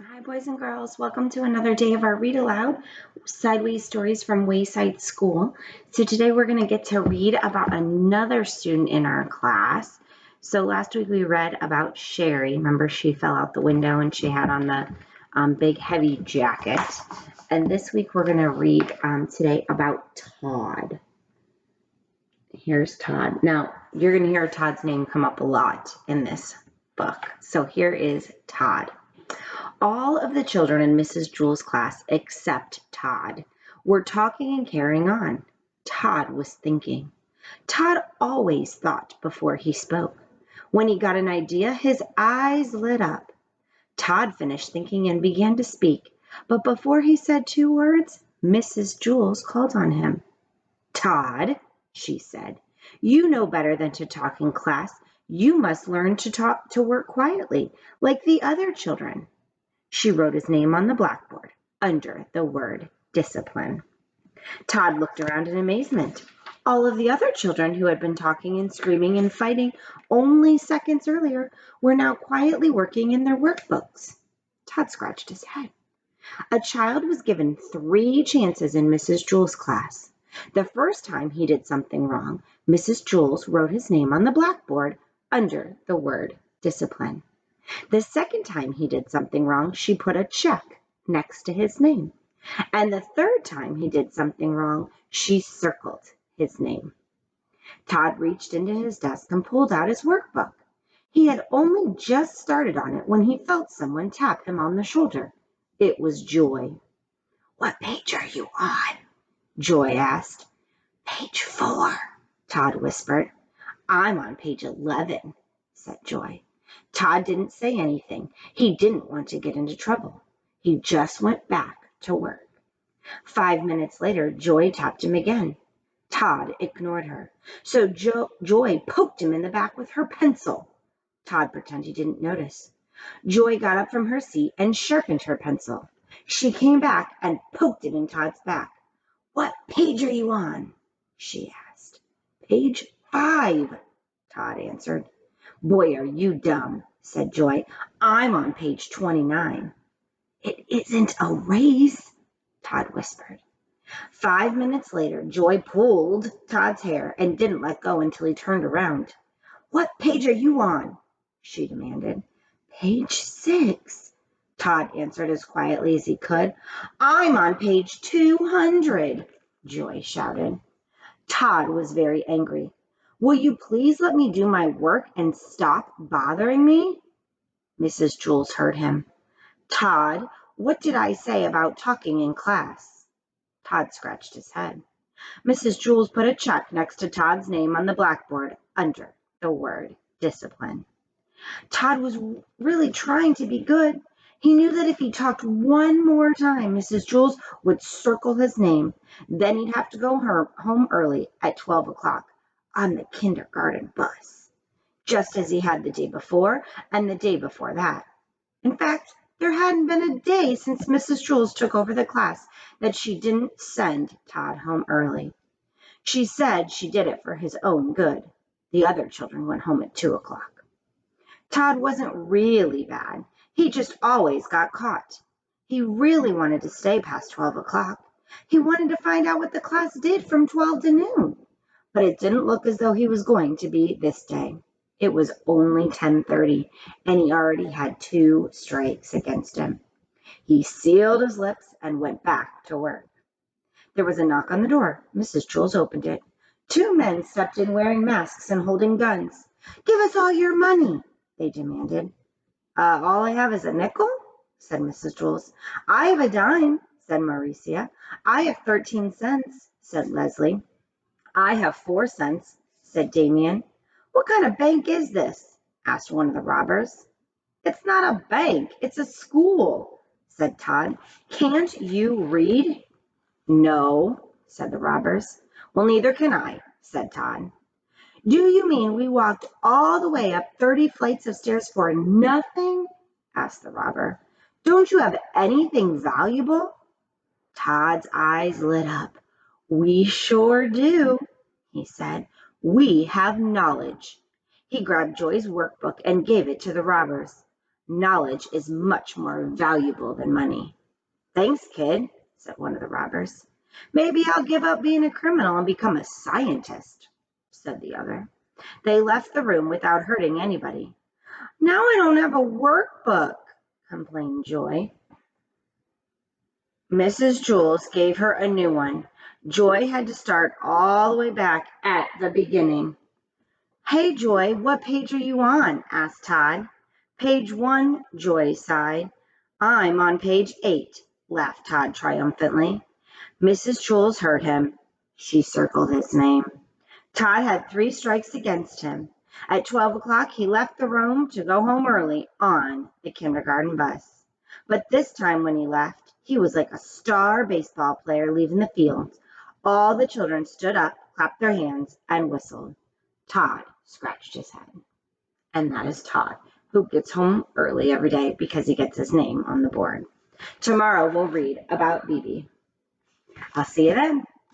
Hi, boys and girls. Welcome to another day of our Read Aloud Sideways Stories from Wayside School. So today we're going to get to read about another student in our class. So last week we read about Sherry. Remember, she fell out the window and she had on the big heavy jacket. And this week we're going to read today about Todd. Here's Todd. Now, you're going to hear Todd's name come up a lot in this book. So here is Todd. All of the children in Mrs. Jewell's class, except Todd, were talking and carrying on. Todd was thinking. Todd always thought before he spoke. When he got an idea, his eyes lit up. Todd finished thinking and began to speak, but before he said 2 words, Mrs. Jewell called on him. Todd, she said, you know better than to talk in class. You must learn to work quietly, like the other children. She wrote his name on the blackboard under the word discipline. Todd looked around in amazement. All of the other children who had been talking and screaming and fighting only seconds earlier were now quietly working in their workbooks. Todd scratched his head. A child was given 3 chances in Mrs. Jewell's class. The first time he did something wrong, Mrs. Jewell wrote his name on the blackboard under the word discipline. The second time he did something wrong, she put a check next to his name. And the third time he did something wrong, she circled his name. Todd reached into his desk and pulled out his workbook. He had only just started on it when he felt someone tap him on the shoulder. It was Joy. What page are you on? Joy asked. Page 4, Todd whispered. I'm on page 11, said Joy. Todd didn't say anything. He didn't want to get into trouble. He just went back to work. 5 minutes later, Joy tapped him again. Todd ignored her. So Joy poked him in the back with her pencil. Todd pretended he didn't notice. Joy got up from her seat and sharpened her pencil. She came back and poked it in Todd's back. What page are you on? She asked. Page 5, Todd answered. Boy, are you dumb, said Joy. I'm on page 29. It isn't a race, Todd whispered. 5 minutes later, Joy pulled Todd's hair and didn't let go until he turned around. What page are you on? She demanded. Page 6, Todd answered as quietly as he could. I'm on page 200, Joy shouted. Todd was very angry. Will you please let me do my work and stop bothering me? Mrs. Jewell heard him. Todd, what did I say about talking in class? Todd scratched his head. Mrs. Jewell put a check next to Todd's name on the blackboard under the word discipline. Todd was really trying to be good. He knew that if he talked one more time, Mrs. Jewell would circle his name. Then he'd have to go home early at 12 o'clock on the kindergarten bus, just as he had the day before and the day before that. In fact, there hadn't been a day since Mrs. Jewell took over the class that she didn't send Todd home early. She said she did it for his own good. The other children went home at 2 o'clock. Todd wasn't really bad. He just always got caught. He really wanted to stay past 12 o'clock. He wanted to find out what the class did from 12 to noon. But it didn't look as though he was going to be this day. It was only 10:30, and he already had 2 strikes against him. He sealed his lips and went back to work. There was a knock on the door. Mrs. Jewell opened it. 2 men stepped in wearing masks and holding guns. Give us all your money, they demanded. All I have is a nickel, said Mrs. Jewell. I have a dime, said Mauricia. I have 13 cents, said Leslie. I have 4 cents, said Damien. What kind of bank is this? Asked one of the robbers. It's not a bank, it's a school, said Todd. Can't you read? No, said the robbers. Well, neither can I, said Todd. Do you mean we walked all the way up 30 flights of stairs for nothing? Asked the robber. Don't you have anything valuable? Todd's eyes lit up. We sure do, he said. We have knowledge. He grabbed Joy's workbook and gave it to the robbers. Knowledge is much more valuable than money. Thanks, kid, said one of the robbers. Maybe I'll give up being a criminal and become a scientist, said the other. They left the room without hurting anybody. Now I don't have a workbook, complained Joy. Mrs. Jules gave her a new one. Joy had to start all the way back at the beginning. Hey, Joy, what page are you on? Asked Todd. Page 1, Joy sighed. I'm on page 8, laughed Todd triumphantly. Mrs. Jules heard him. She circled his name. Todd had 3 strikes against him. At 12 o'clock, he left the room to go home early on the kindergarten bus. But this time when he left, he was like a star baseball player leaving the field. All the children stood up, clapped their hands, and whistled. Todd scratched his head. And that is Todd, who gets home early every day because he gets his name on the board. Tomorrow we'll read about BB. I'll see you then.